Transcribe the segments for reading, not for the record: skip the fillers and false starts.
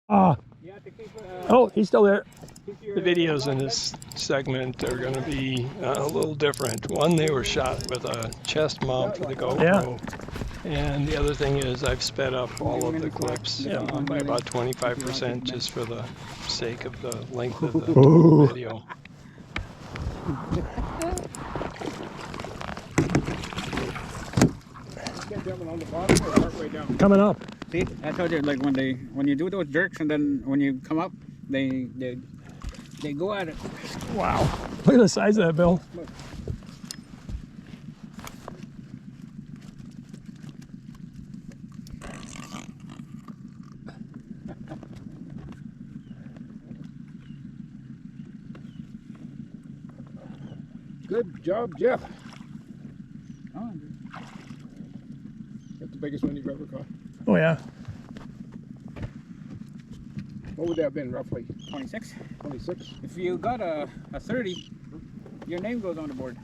Ah. Oh, he's still there. The videos in this segment are going to be a little different. One, they were shot with a chest mount for the GoPro. And the other thing is I've sped up all of the clips by about 25% just for the sake of the length of the video. Coming up. See, I told you, like when you do those jerks and then when you come up, they go at it. Wow. Look at the size of that, Bill. Look. Good job, Jeff. Oh, That's the biggest one you've ever caught. Oh, yeah. What would that have been, roughly? 26. 26? If you got a 30, your name goes on the board.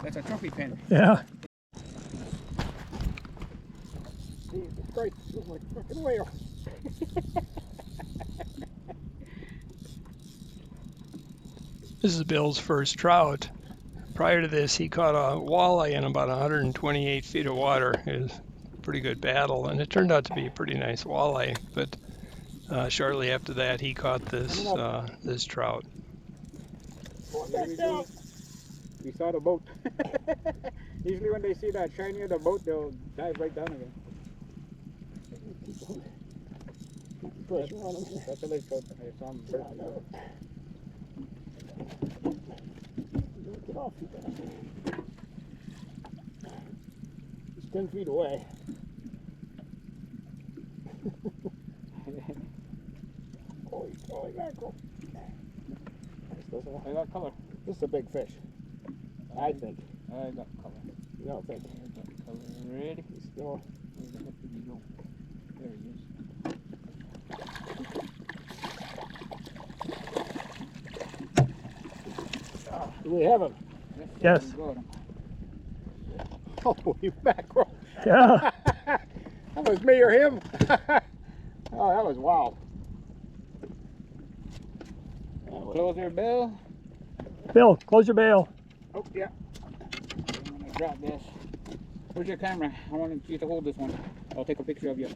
That's a trophy pin. Yeah. Jesus Christ, this is like a fucking whale. This is Bill's first trout. Prior to this, he caught a walleye in about 128 feet of water. It was a pretty good battle, and it turned out to be a pretty nice walleye. But shortly after that, he caught this this trout. We saw the boat. Usually when they see that shiny of the boat, they'll dive right down again. Keep pressure on him. That's a Lake Trout. I saw him first. Get off, you bastard. He's 10 feet away. Holy mackerel. I got color. This is a big fish. I think. I got color. You don't think? I got color. Ready? He's still. Where the heck did he go? There he is. Do we have him? Yes. Got him. Holy mackerel. Yeah. That was me or him. Oh, that was wild. Close your bill. Bill, close your bail. Oh, yeah. I'm gonna drop this. Where's your camera? I want you to hold this one. I'll take a picture of you.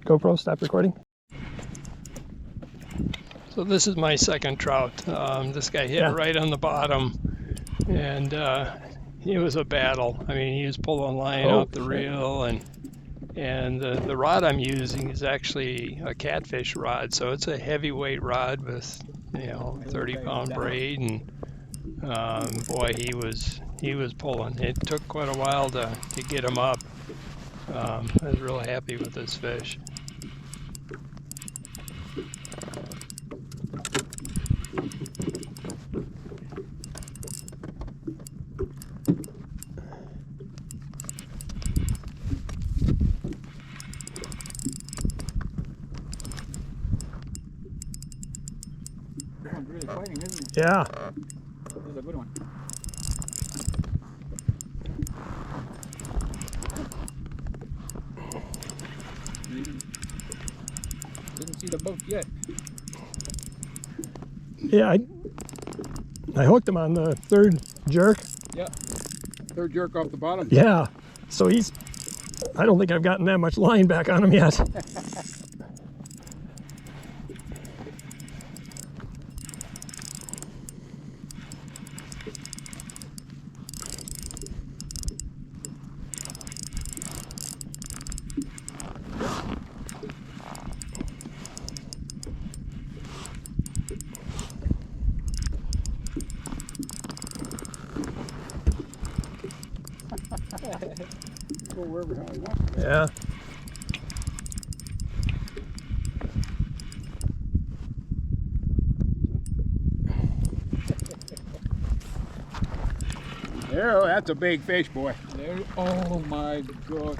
GoPro, stop recording. So this is my second trout. This guy hit right on the bottom, and it was a battle. I mean, he was pulling line out the reel, and the rod I'm using is actually a catfish rod, so it's a heavyweight rod with 30-pound braid, and boy, he was pulling. It took quite a while to get him up. I was real happy with this fish. This one's really fighting, isn't it? Yeah. This is a good one. Didn't see the boat yet. Yeah, I hooked him on the third jerk. Yeah. Third jerk off the bottom. Yeah. So I don't think I've gotten that much line back on him yet. Go wherever the hell he wants. Yeah. There, that's a big fish, boy. There. Oh my God.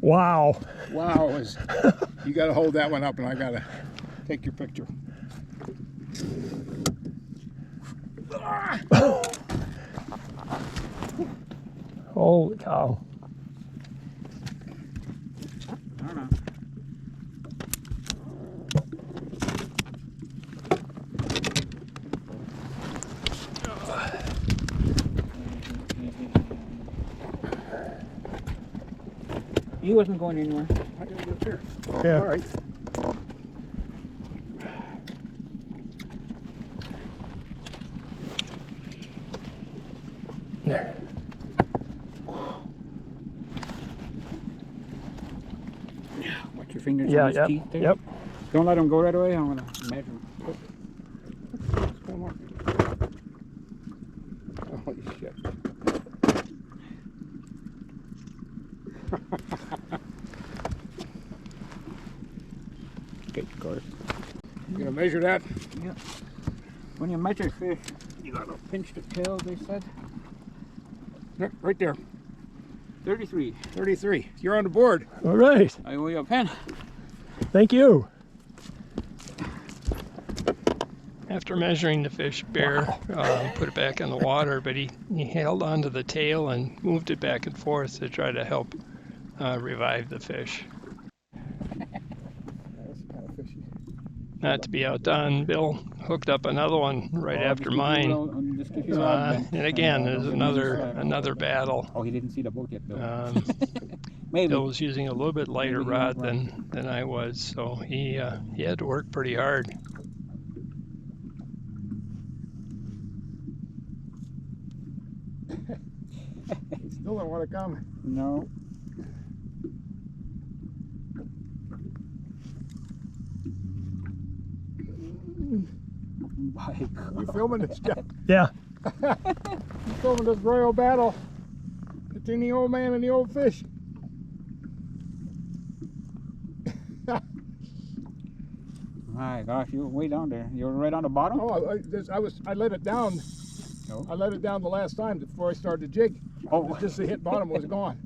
Wow. Wow, you got to hold that one up, and I got to take your picture. Holy cow. I don't know. He wasn't going anywhere. I gotta get up here. Yeah. All right. There. Watch your fingers Yeah, on his yep, teeth there. yep. Don't let him go right away. I'm gonna measure him. Come on. Holy shit. Okay, of course. You gonna measure that? Yeah. When you measure fish, you gotta pinch the tail, they said. Yep, right there. 33. 33. You're on the board. All right. I owe you a pen. Thank you. After measuring the fish, Bear put it back in the water, but he held onto the tail and moved it back and forth to try to help revive the fish. That's kind of fishy. Not to be outdone, Bill hooked up another one right after mine. And again, there's another battle. Oh, he didn't see the boat yet, Bill. Maybe. Bill was using a little bit lighter rod than I was, so he had to work pretty hard. He still don't want to come. No. My God. You filming this, Jeff? Yeah. You filming this royal battle between the old man and the old fish? My gosh, you were way down there. You were right on the bottom? Oh, I let it down. No. I let it down the last time before I started to jig. Oh. Just to hit bottom, it was gone.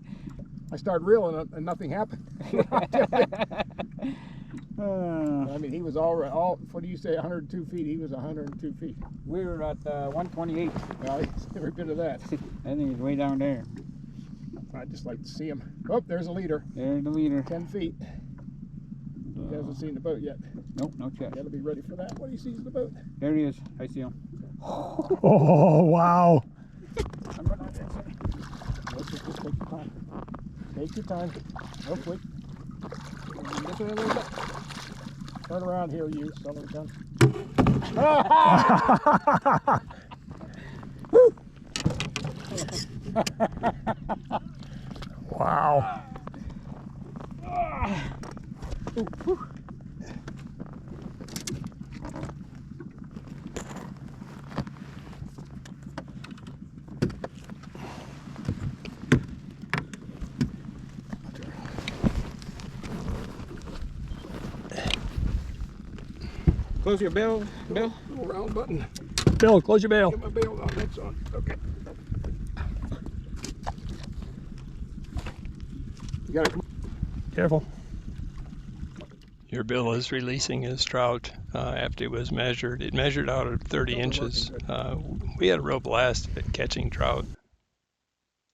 I started reeling and nothing happened. I mean, he was all. What do you say? 102 feet. He was 102 feet. We were at 128. Well, he's every bit of that. I think he's way down there. I'd just like to see him. Oh, there's a leader. There's the leader. 10 feet. He hasn't seen the boat yet. Nope, no check. Got to be ready for that when he sees the boat. There he is. I see him. Oh, wow. I'm running out there. Let's just take your time. Take your time. Oh, quick. This way a little bit. Turn around here, you son of a gun. Wow. Close your bill, Bill. Little round button. Bill, close your bail. Get my bail on. That's on. Okay. You gotta come. Careful. Your Bill is releasing his trout after it was measured. It measured out at 30 inches. We had a real blast at catching trout.